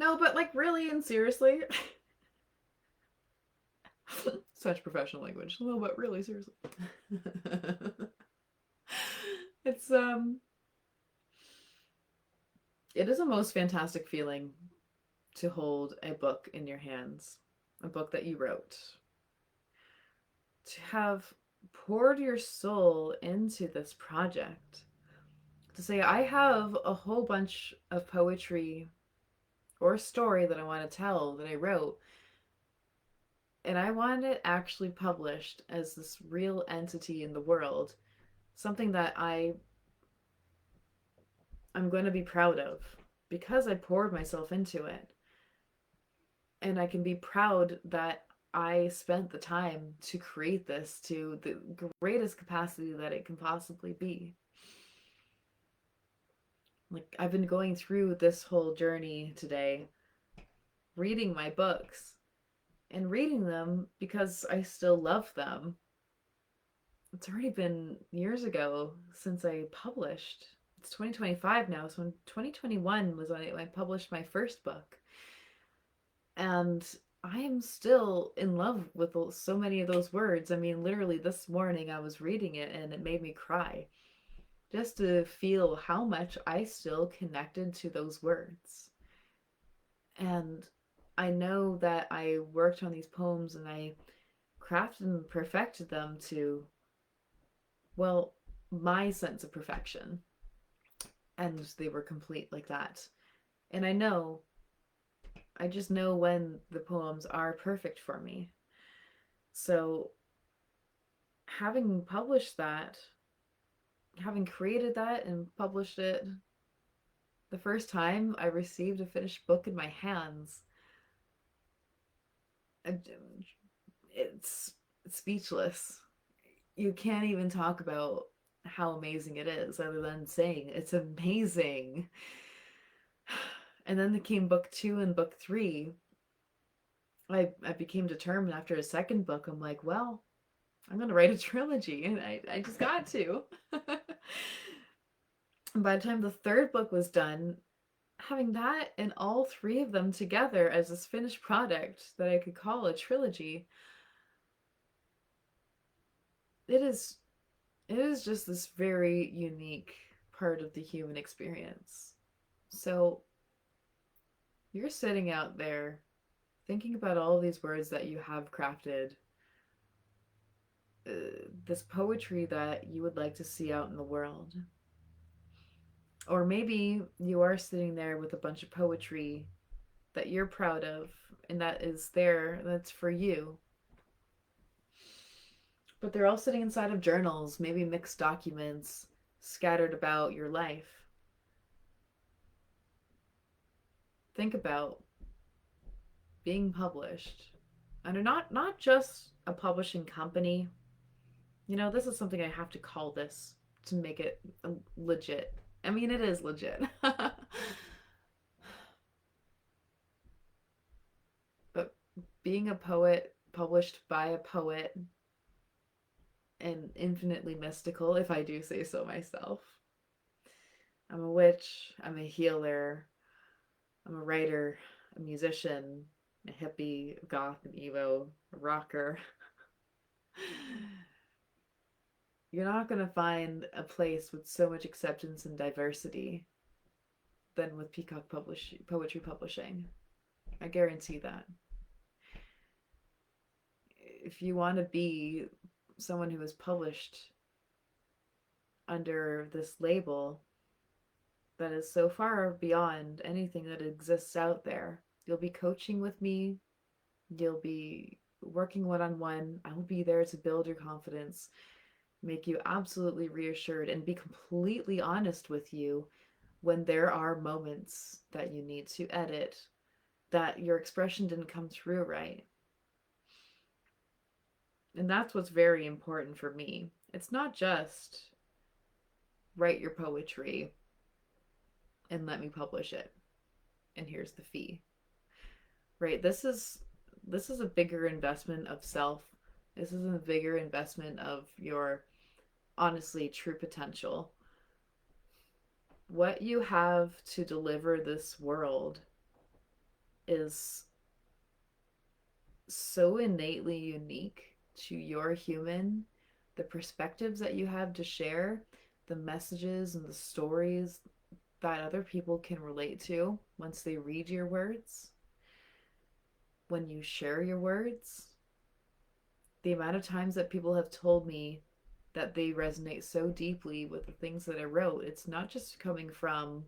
No, but like really and seriously. Such professional language. No, but really seriously. It's it is a most fantastic feeling to hold a book in your hands, a book that you wrote, to have poured your soul into this project, to say, I have a whole bunch of poetry or a story that I want to tell that I wrote, and I want it actually published as this real entity in the world, something that I'm going to be proud of because I poured myself into it. And I can be proud that I spent the time to create this to the greatest capacity that it can possibly be. Like, I've been going through this whole journey today, reading my books and reading them because I still love them. It's already been years ago since I published. It's 2025 now, so in 2021 was when I published my first book. And I am still in love with so many of those words. I mean, literally this morning I was reading it and it made me cry just to feel how much I still connected to those words. And I know that I worked on these poems and I crafted and perfected them to, well, my sense of perfection. And they were complete like that. And I just know when the poems are perfect for me. So having published that, having created that and published it, the first time I received a finished book in my hands, it's speechless. You can't even talk about how amazing it is other than saying it's amazing. And then came book two and book three. I became determined after a second book. I'm like, well, I'm gonna write a trilogy, and I just got to. And by the time the third book was done, having that and all three of them together as this finished product that I could call a trilogy, it is it is just this very unique part of the human experience. So you're sitting out there thinking about all these words that you have crafted, this poetry that you would like to see out in the world. Or maybe you are sitting there with a bunch of poetry that you're proud of and that is there, that's for you. But they're all sitting inside of journals, maybe mixed documents scattered about your life. Think about being published. And not just a publishing company. You know, this is something I have to call this to make it legit. I mean, it is legit. But being a poet published by a poet and infinitely mystical, if I do say so myself. I'm a witch, I'm a healer, I'm a writer, a musician, a hippie, a goth, an emo, a rocker. You're not going to find a place with so much acceptance and diversity than with Poetry Publishing. I guarantee that. If you want to be someone who is published under this label that is so far beyond anything that exists out there, you'll be coaching with me, you'll be working one on one. I will be there to build your confidence, make you absolutely reassured, and be completely honest with you when there are moments that you need to edit, that your expression didn't come through right. And that's what's very important for me. It's not just write your poetry and let me publish it, and here's the fee. Right? This is a bigger investment of self. This is a bigger investment of your honestly true potential. What you have to deliver this world is so innately unique to your human, the perspectives that you have to share, the messages and the stories that other people can relate to once they read your words, when you share your words. The amount of times that people have told me that they resonate so deeply with the things that I wrote, it's not just coming from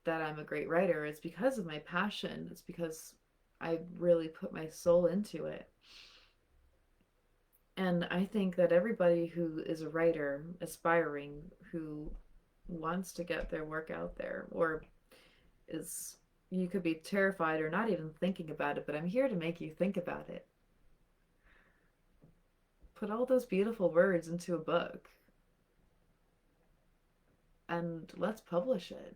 that I'm a great writer, it's because of my passion. It's because I really put my soul into it. And I think that everybody who is a writer, aspiring, who wants to get their work out there, or is, you could be terrified or not even thinking about it, but I'm here to make you think about it. Put all those beautiful words into a book and let's publish it.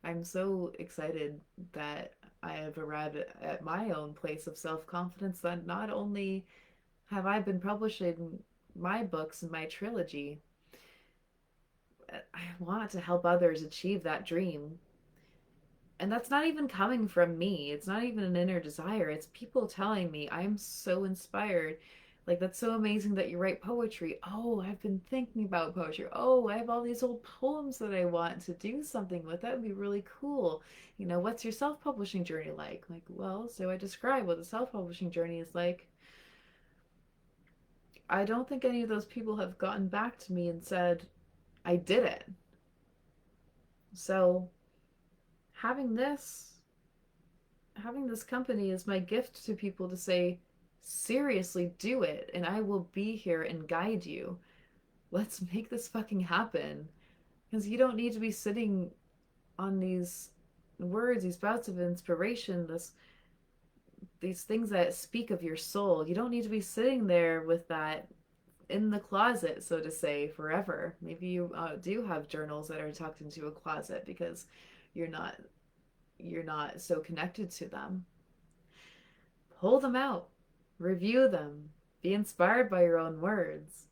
I'm so excited that I have arrived at my own place of self confidence that not only have I been publishing my books and my trilogy, I want to help others achieve that dream. And that's not even coming from me. It's not even an inner desire. It's people telling me I'm so inspired. Like, that's so amazing that you write poetry. Oh, I've been thinking about poetry. Oh, I have all these old poems that I want to do something with. That would be really cool. You know, what's your self publishing journey like? Like, well, so I describe what the self publishing journey is like. I don't think any of those people have gotten back to me and said, I did it. So having this having this company is my gift to people to say, seriously, do it, and I will be here and guide you. Let's make this fucking happen. Because you don't need to be sitting on these words, these bouts of inspiration, these things that speak of your soul. You don't need to be sitting there with that in the closet, so to say, forever. Maybe you do have journals that are tucked into a closet because you're not you're not so connected to them. Pull them out, review them, be inspired by your own words,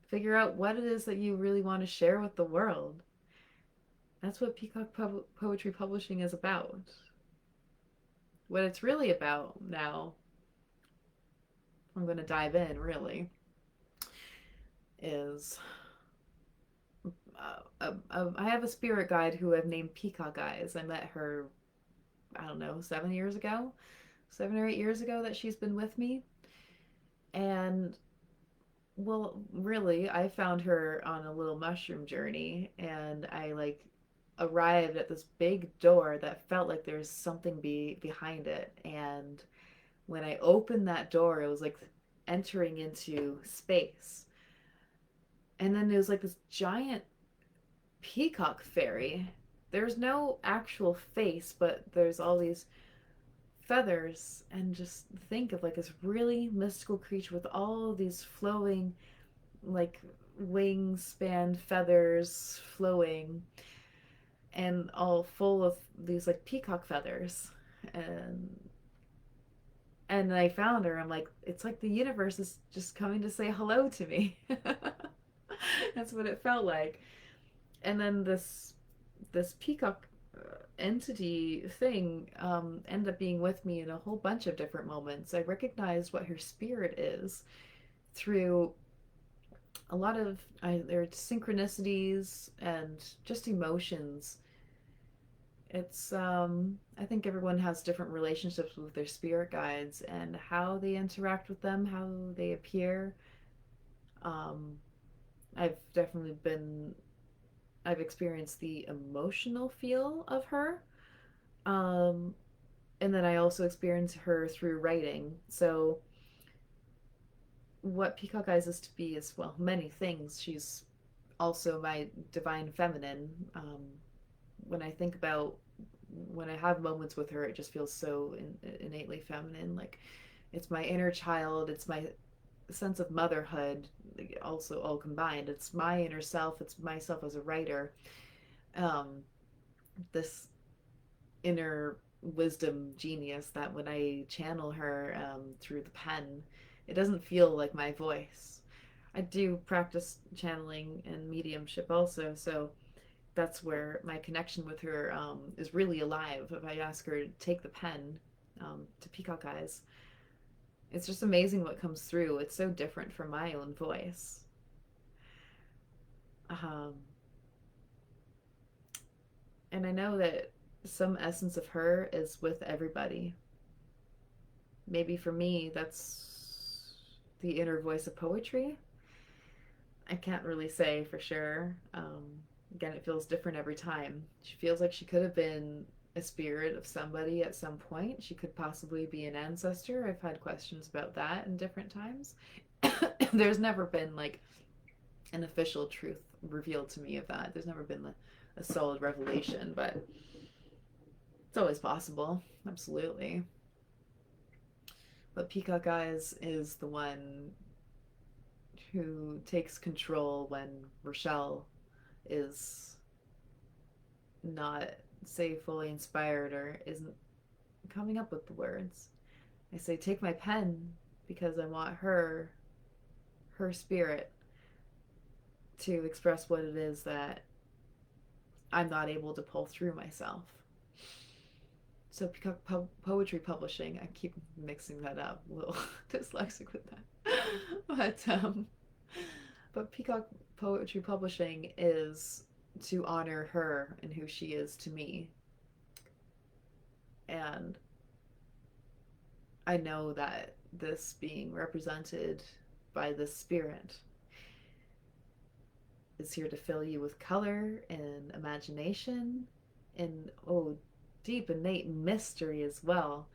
figure out what it is that you really want to share with the world. That's what Poetry Publishing is about. What it's really about now, I'm going to dive in really, is I have a spirit guide who I've named Peacock Eyes. I met her, I don't know, 7 years ago, 7 or 8 years ago that she's been with me. And well, really, I found her on a little mushroom journey and I like arrived at this big door that felt like there was something behind it. And when I opened that door, it was like entering into space. And then there was like this giant peacock fairy. There's no actual face, but there's all these feathers, and just think of like this really mystical creature with all of these flowing like wingspan feathers flowing and all full of these like peacock feathers. And and I found her. I'm like, it's like the universe is just coming to say hello to me. That's what it felt like. And then this peacock entity thing ended up being with me in a whole bunch of different moments. I recognized what her spirit is through a lot of there are synchronicities and just emotions. It's I think everyone has different relationships with their spirit guides and how they interact with them, how they appear. Um, I've definitely been I've experienced the emotional feel of her. Um, and then I also experienced her through writing. So what Peacock Eyes is to be is, well, many things. She's also my divine feminine. When I think about when I have moments with her, it just feels so innately feminine. Like it's my inner child, it's my sense of motherhood, also all combined. It's my inner self, it's myself as a writer. Um, this inner wisdom genius that when I channel her through the pen, it doesn't feel like my voice. I do practice channeling and mediumship also, so that's where my connection with her is really alive. If I ask her to take the pen to Peacock Eyes, it's just amazing what comes through. It's so different from my own voice. Um, and I know that some essence of her is with everybody. Maybe for me, that's the inner voice of poetry. I can't really say for sure. Again, it feels different every time. She feels like she could have been a spirit of somebody at some point. She could possibly be an ancestor. I've had questions about that in different times. There's never been like an official truth revealed to me of that. There's never been a solid revelation, but it's always possible. Absolutely. But Peacock Eyes is the one who takes control when Rochelle is not, say, fully inspired or isn't coming up with the words. I say, take my pen because I want her spirit, to express what it is that I'm not able to pull through myself. So Peacock Poetry Publishing, I keep mixing that up, a little dyslexic with that. But Peacock Poetry Publishing is to honor her and who she is to me. And I know that this being represented by this spirit is here to fill you with color and imagination and, oh, deep innate mystery as well.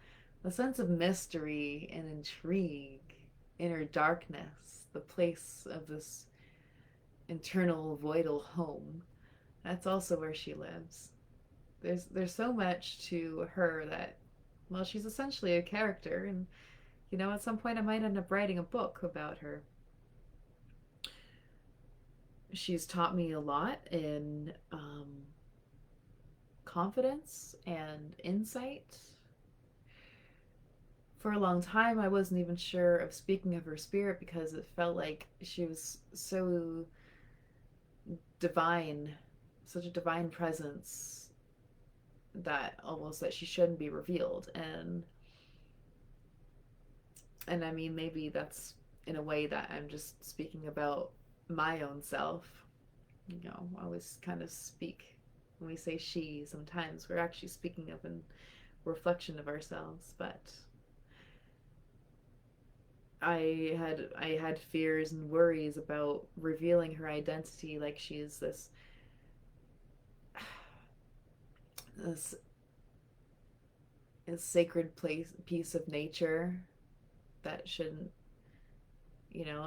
A sense of mystery and intrigue, inner darkness, the place of this internal voidal home. That's also where she lives. There's so much to her that, well, she's essentially a character, and at some point I might end up writing a book about her. She's taught me a lot in confidence and insight. For a long time, I wasn't even sure of speaking of her spirit because it felt like she was so divine, such a divine presence that almost that she shouldn't be revealed. And I mean, maybe that's in a way that I'm just speaking about my own self. I always kind of speak, when we say she, sometimes we're actually speaking of a reflection of ourselves. But I had fears and worries about revealing her identity, like she's this sacred piece of nature that shouldn't,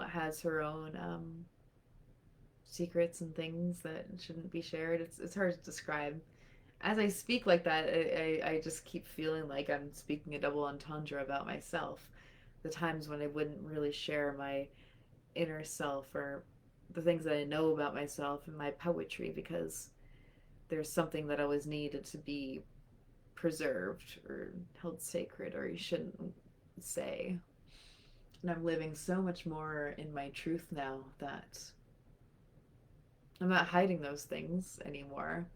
has her own secrets and things that shouldn't be shared. It's hard to describe. As I speak like that, I just keep feeling like I'm speaking a double entendre about myself. The times when I wouldn't really share my inner self or the things that I know about myself in my poetry, because there's something that always needed to be preserved or held sacred, or you shouldn't say. And I'm living so much more in my truth now that I'm not hiding those things anymore.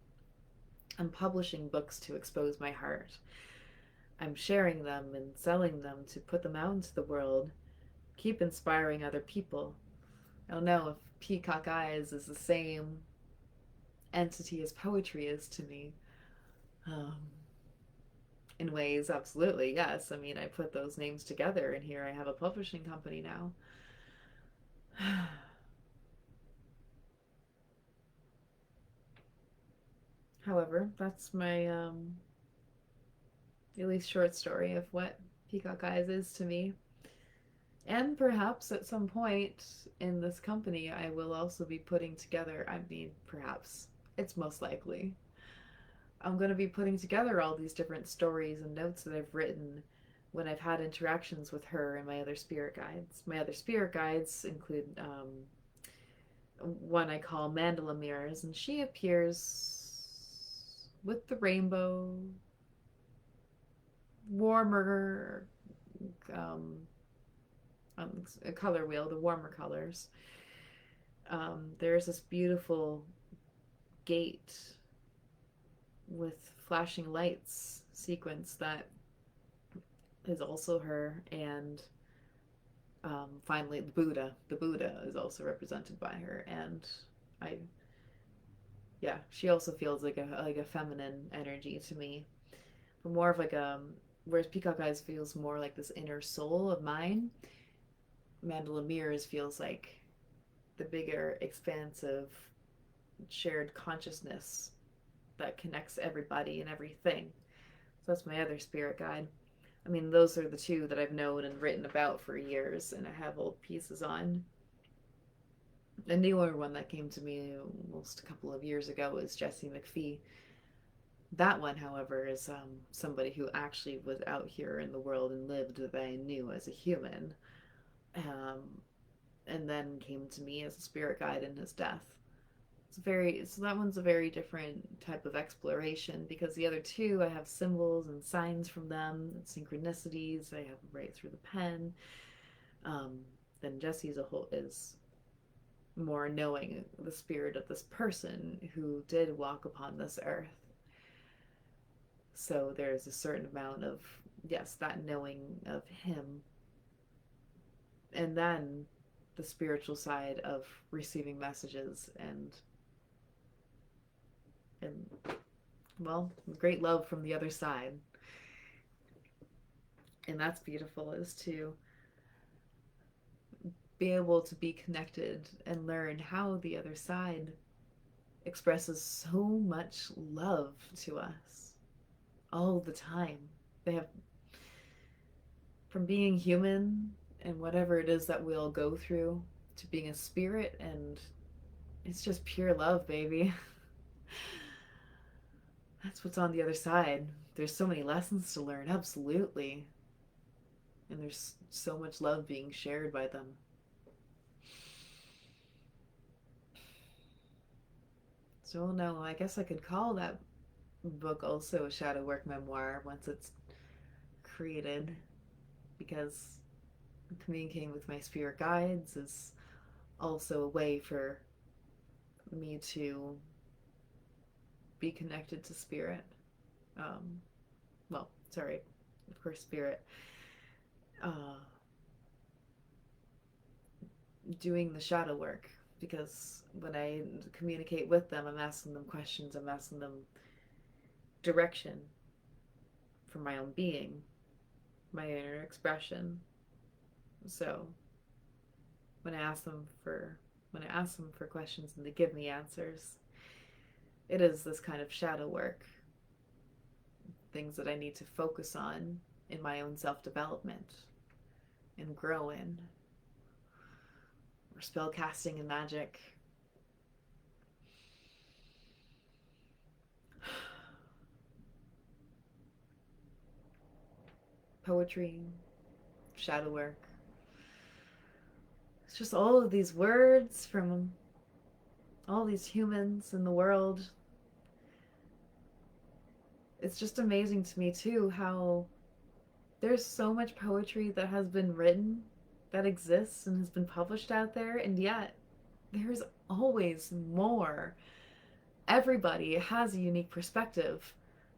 I'm publishing books to expose my heart. I'm sharing them and selling them to put them out into the world, keep inspiring other people. I don't know if Peacock Eyes is the same entity as poetry is to me. Um, in ways, absolutely, yes. I mean, I put those names together, and here I have a publishing company now. However, that's my at least short story of what Peacock Eyes is to me. And perhaps at some point in this company, I will also be putting together, I mean, perhaps, it's most likely, I'm going to be putting together all these different stories and notes that I've written when I've had interactions with her and my other spirit guides. My other spirit guides include one I call Mandala Mirrors, and she appears with the rainbow, warmer um, a color wheel, the warmer colors. There's this beautiful gate with flashing lights sequence that is also her, and finally the Buddha is also represented by her, and I yeah, she also feels like a feminine energy to me, but more of like whereas Peacock Eyes feels more like this inner soul of mine, Mandala Mirrors feels like the bigger, expansive, shared consciousness that connects everybody and everything. So that's my other spirit guide. I mean, those are the two that I've known and written about for years, and I have old pieces on. A newer one that came to me almost a couple of years ago is Jessie McPhee. That one, however, is somebody who actually was out here in the world and lived that I knew as a human, um, and then came to me as a spirit guide in his death. So that one's a very different type of exploration, because the other two I have symbols and signs from them, and synchronicities I have right through the pen. Um, then Jesse's a whole is more knowing the spirit of this person who did walk upon this earth. So there's a certain amount of, yes, that knowing of him, and then the spiritual side of receiving messages and well, great love from the other side. And that's beautiful, is to be able to be connected and learn how the other side expresses so much love to us all the time. They have, from being human and whatever it is that we'll go through, to being a spirit, and it's just pure love, baby. That's what's on the other side. There's so many lessons to learn, absolutely. And there's so much love being shared by them. So, no, I guess I could call that book also a shadow work memoir once it's created, because communicating with my spirit guides is also a way for me to be connected to spirit. Um, well, sorry, of course, spirit. Uh, Doing the shadow work, because when I communicate with them, I'm asking them questions, I'm asking them direction for my own being, my inner expression. So when I ask them for questions and they give me answers, it is this kind of shadow work, things that I need to focus on in my own self-development and grow in, or spell casting and magic. Poetry, shadow work. It's just all of these words from all these humans in the world. It's just amazing to me too how there's so much poetry that has been written, that exists and has been published out there, and yet there's always more. Everybody has a unique perspective.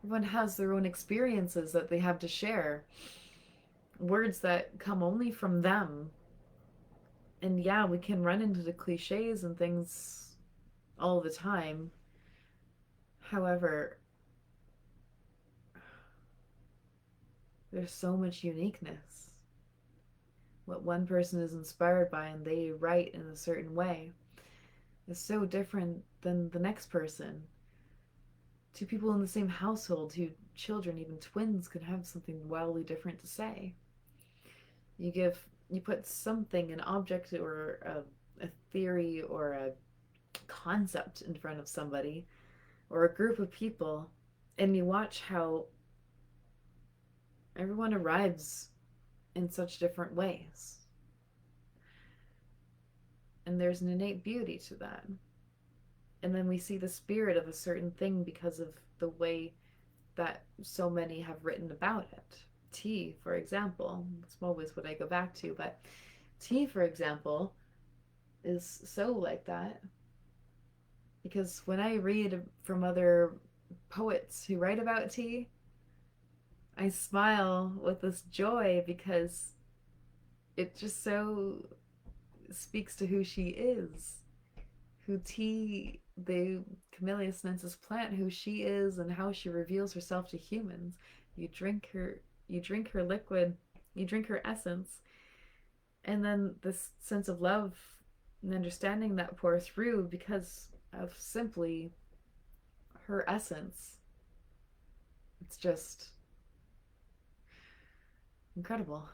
Everyone has their own experiences that they have to share, words that come only from them. And yeah, we can run into the cliches and things all the time. However, there's so much uniqueness. What one person is inspired by and they write in a certain way is so different than the next person. Two people in the same household, two children, even twins, could have something wildly different to say. You put something, an object or a theory or a concept in front of somebody or a group of people, and you watch how everyone arrives in such different ways. And there's an innate beauty to that. And then we see the spirit of a certain thing because of the way that so many have written about it. Tea, for example, it's always what I go back to, but tea, for example, is so like that. Because when I read from other poets who write about tea, I smile with this joy because it just so speaks to who she is, who tea, the Camellia sinensis plant, who she is and how she reveals herself to humans. You drink her, you drink her liquid, you drink her essence, and then this sense of love and understanding that pour through because of simply her essence. It's just incredible.